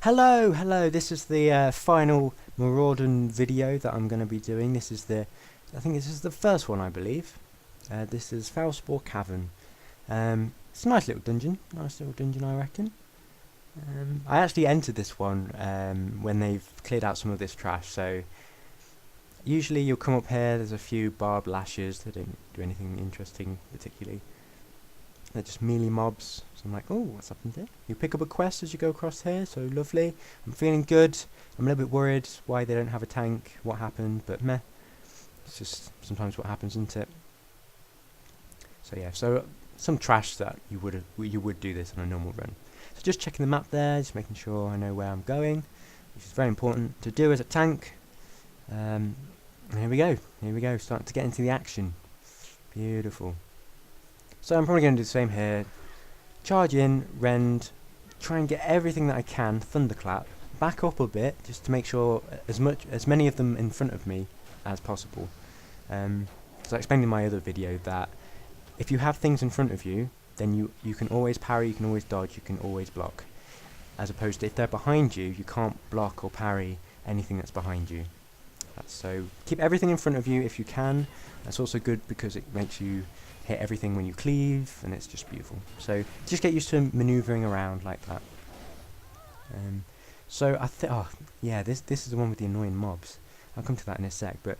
Hello, this is the final Maraudon video that I'm going to be doing. I think this is the first one, I believe. This is Foulspore Cavern. It's a nice little dungeon, I reckon. I actually entered this one when they've cleared out some of this trash, so usually you'll come up here, there's a few barbed lashes, they don't do anything interesting particularly. They're just melee mobs, so I'm like, oh, what's happened here? You pick up a quest as you go across here, so lovely. I'm feeling good. I'm a little bit worried why they don't have a tank, what happened, but meh. It's just sometimes what happens, isn't it? So yeah, some trash that you would do this on a normal run. So just checking the map there, just making sure I know where I'm going, which is very important to do as a tank. Here we go, starting to get into the action. Beautiful. So I'm probably going to do the same here. Charge in, rend, try and get everything that I can, thunderclap, back up a bit just to make sure as many of them in front of me as possible. Because I explained in my other video that if you have things in front of you, then you can always parry, you can always dodge, you can always block. As opposed to if they're behind you, you can't block or parry anything that's behind you. So keep everything in front of you if you can. That's also good because it makes you hit everything when you cleave, and it's just beautiful. So just get used to manoeuvring around like that. So I think, oh yeah, this is the one with the annoying mobs. I'll come to that in a sec. But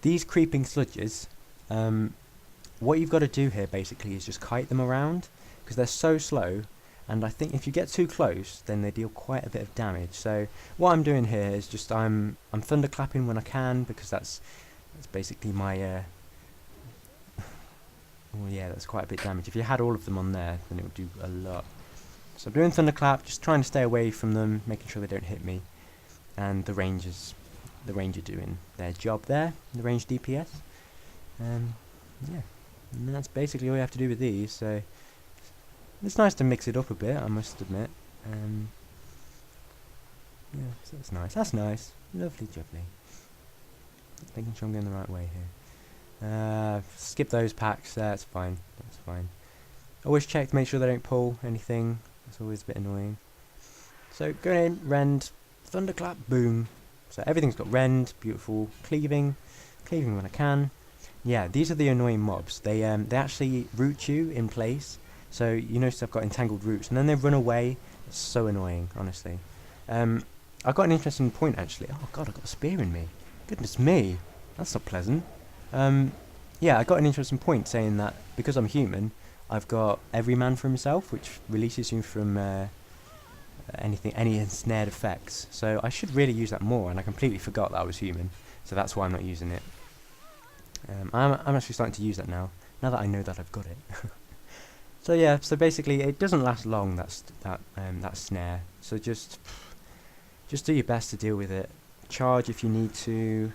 these creeping sludges, what you've got to do here basically is just kite them around because they're so slow. And I think if you get too close, then they deal quite a bit of damage. So what I'm doing here is just I'm thunderclapping when I can because that's basically my. Oh yeah, that's quite a bit of damage. If you had all of them on there, then it would do a lot. So I'm doing thunderclap, just trying to stay away from them, making sure they don't hit me. And the ranger doing their job there, the range DPS. Yeah, and that's basically all you have to do with these. So it's nice to mix it up a bit, I must admit. Yeah, so that's nice. That's nice. Lovely jubbly. Making sure I'm going the right way here. Skip those packs, that's fine, Always check to make sure they don't pull anything, that's always a bit annoying. So go in, rend, thunderclap, boom. So everything's got rend, beautiful, cleaving when I can. Yeah, these are the annoying mobs, they actually root you in place, so you notice I've got entangled roots, and then they run away. It's so annoying, honestly. I got an interesting point actually. Oh god, I got a spear in me, goodness me, that's not pleasant. Yeah, I got an interesting point saying that because I'm human, I've got every man for himself, which releases you from any ensnared effects. So I should really use that more, and I completely forgot that I was human, so that's why I'm not using it. I'm actually starting to use that now that I know that I've got it. So yeah, so basically it doesn't last long, that snare. So just do your best to deal with it. Charge if you need to.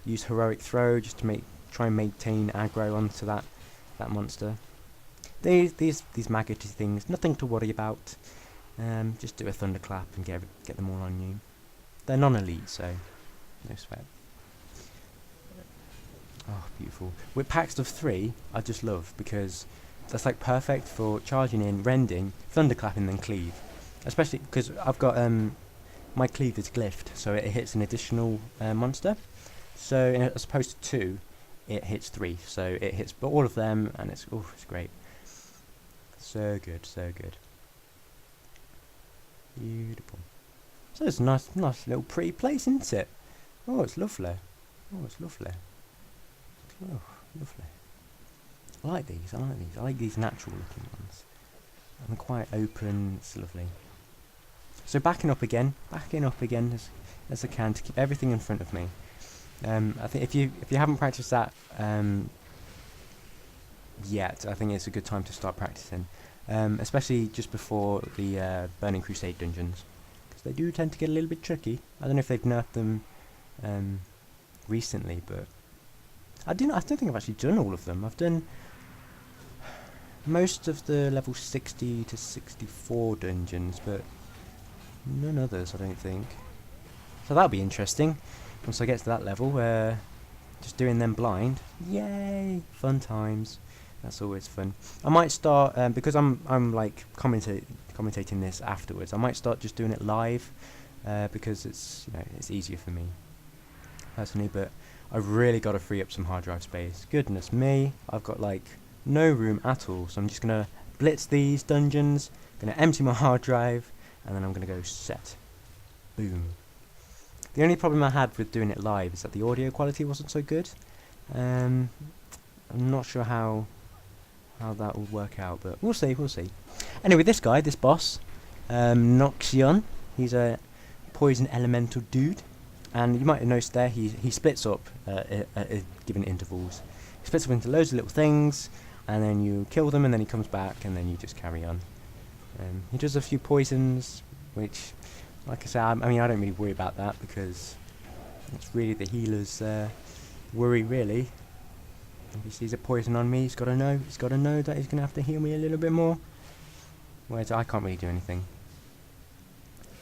Use heroic throw just to try and maintain aggro onto that monster. These maggoty things, nothing to worry about. Just do a thunderclap and get them all on you. They're non-elite, so no sweat. Oh, beautiful. With packs of 3, I just love because that's like perfect for charging in, rending, thunderclapping, then cleave. Especially because I've got my cleave is glyphed, so it hits an additional monster. So as opposed to 2, it hits 3. So it hits all of them, and it's great. So good. Beautiful. So it's a nice little pretty place, isn't it? Oh, it's lovely. Oh, lovely. I like these. I like these natural looking ones. And quite open. It's lovely. So backing up again as I can to keep everything in front of me. I think if you haven't practiced that yet, I think it's a good time to start practicing, especially just before the Burning Crusade dungeons, because they do tend to get a little bit tricky. I don't know if they've nerfed them recently, but I don't think I've actually done all of them. I've done most of the level 60 to 64 dungeons, but none others, I don't think. So that'll be interesting. Once I get to that level, just doing them blind, yay, fun times. That's always fun. I might start because I'm like commentating this afterwards. I might start just doing it live because it's easier for me personally. But I've really got to free up some hard drive space. Goodness me, I've got like no room at all. So I'm just gonna blitz these dungeons. Gonna empty my hard drive, and then I'm gonna go set. Boom. The only problem I had with doing it live is that the audio quality wasn't so good. I'm not sure how that will work out, but we'll see. Anyway, this boss, Noxion, he's a poison elemental dude, and you might have noticed there he splits up at given intervals. He splits up into loads of little things, and then you kill them, and then he comes back, and then you just carry on. He does a few poisons, which, like I said, I mean, I don't really worry about that because it's really the healer's worry, really. If he sees a poison on me, he's got to know that he's going to have to heal me a little bit more. Whereas I can't really do anything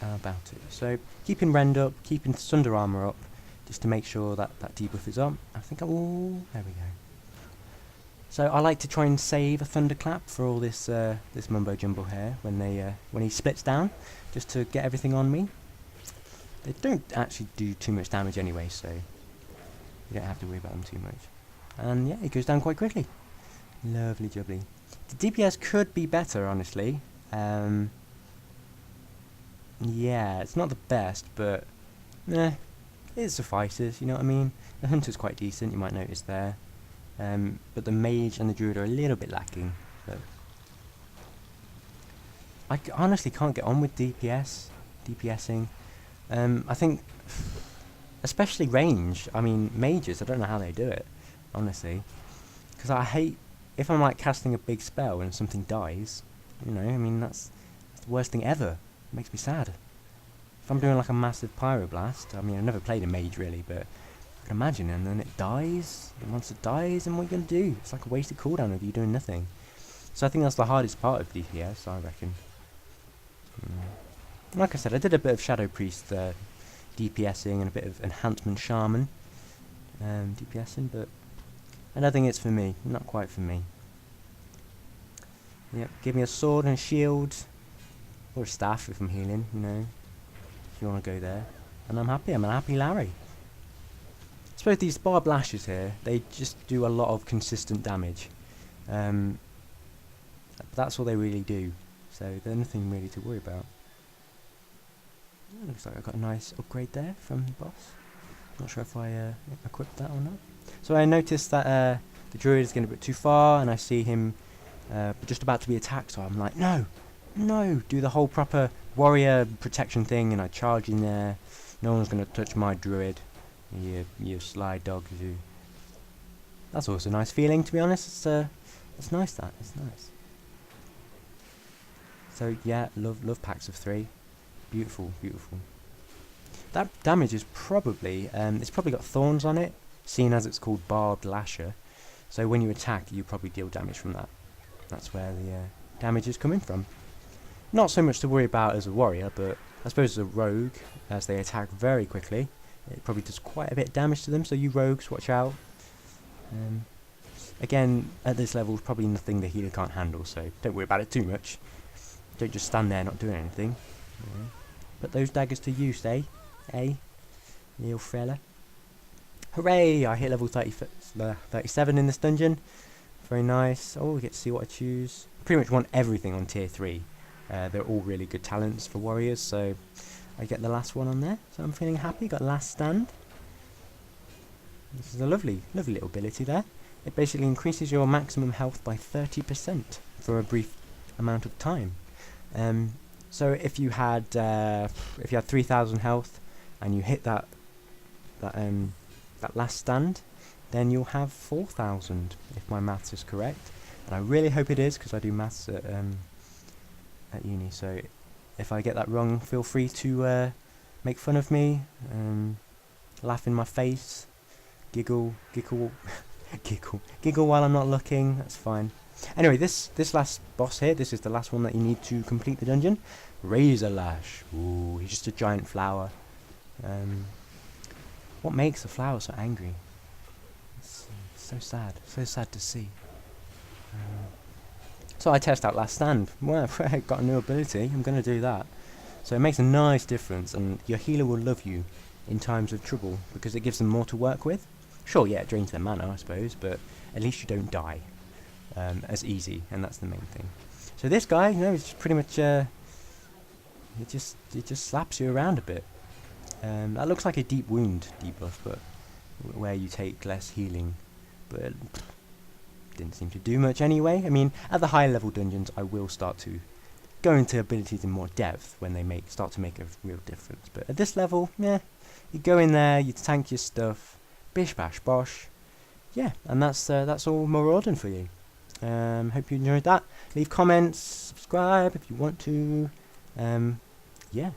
about it. So keeping rend up, keeping Sunder armor up, just to make sure that debuff is up. I think there we go. So I like to try and save a thunderclap for all this mumbo jumbo here when he splits down, just to get everything on me. They don't actually do too much damage anyway, so you don't have to worry about them too much. And yeah, it goes down quite quickly. Lovely jubbly. The DPS could be better, honestly. Yeah, it's not the best, but it suffices, you know what I mean? The Hunter's quite decent, you might notice there. But the Mage and the Druid are a little bit lacking. But I honestly can't get on with DPSing. I think, especially range, I mean, Mages, I don't know how they do it, honestly. Because I hate, if I'm like casting a big spell and something dies, you know, I mean, that's the worst thing ever. It makes me sad. If I'm doing like a massive pyroblast, I mean, I've never played a mage really, but I can imagine, and then it dies, the monster dies, and what are you going to do? It's like a wasted cooldown of you doing nothing. So I think that's the hardest part of DPS, I reckon. Like I said, I did a bit of Shadow Priest DPSing and a bit of Enhancement Shaman DPSing, but I don't think it's for me, not quite for me. Yep, give me a sword and a shield, or a staff if I'm healing, you know, if you want to go there. And I'm happy, I'm a happy Larry. I suppose these barbed lashes here, they just do a lot of consistent damage. That's all they really do, so there's nothing really to worry about. Looks like I got a nice upgrade there from the boss. Not sure if I equipped that or not. So I noticed that the druid is getting a bit too far, and I see him just about to be attacked, so I'm like, no, do the whole proper warrior protection thing, and I charge in there. No one's going to touch my druid. You sly dog, you. That's also a nice feeling, to be honest. It's nice, it's nice. So yeah, love packs of 3. Beautiful. That damage is probably, it's probably got thorns on it, seeing as it's called Barbed Lasher. So when you attack, you probably deal damage from that. That's where the damage is coming from. Not so much to worry about as a warrior, but I suppose as a rogue, as they attack very quickly, it probably does quite a bit of damage to them, so you rogues, watch out. Again, at this level, probably nothing the healer can't handle, so don't worry about it too much. Don't just stand there not doing anything. Yeah. Put those daggers to use, eh? Little fella. Hooray! I hit level 37 in this dungeon. Very nice. Oh, we get to see what I choose. Pretty much want everything on tier 3. They're all really good talents for warriors, so I get the last one on there. So I'm feeling happy. Got last stand. This is a lovely little ability there. It basically increases your maximum health by 30% for a brief amount of time. So if you had 3,000 health and you hit that last stand, then you'll have 4,000 if my maths is correct. And I really hope it is, because I do maths at uni. So if I get that wrong, feel free to make fun of me, laugh in my face, giggle while I'm not looking. That's fine. Anyway, this last boss here, this is the last one that you need to complete the dungeon. Razor Lash. Ooh, he's just a giant flower. What makes a flower so angry? It's so sad to see. So I test out last stand. Well, got a new ability. I'm going to do that. So it makes a nice difference, and your healer will love you in times of trouble because it gives them more to work with. Sure, yeah, it drains their mana, I suppose, but at least you don't die as easy, and that's the main thing. So this guy, you know, it's pretty much it just slaps you around a bit. That looks like a deep wound debuff, but where you take less healing, but didn't seem to do much anyway. I mean, at the higher level dungeons, I will start to go into abilities in more depth when they start to make a real difference. But at this level, yeah, you go in there, you tank your stuff, bish bash bosh, yeah, and that's all Maraudon for you. Hope you enjoyed that. Leave comments, subscribe if you want to. Yeah.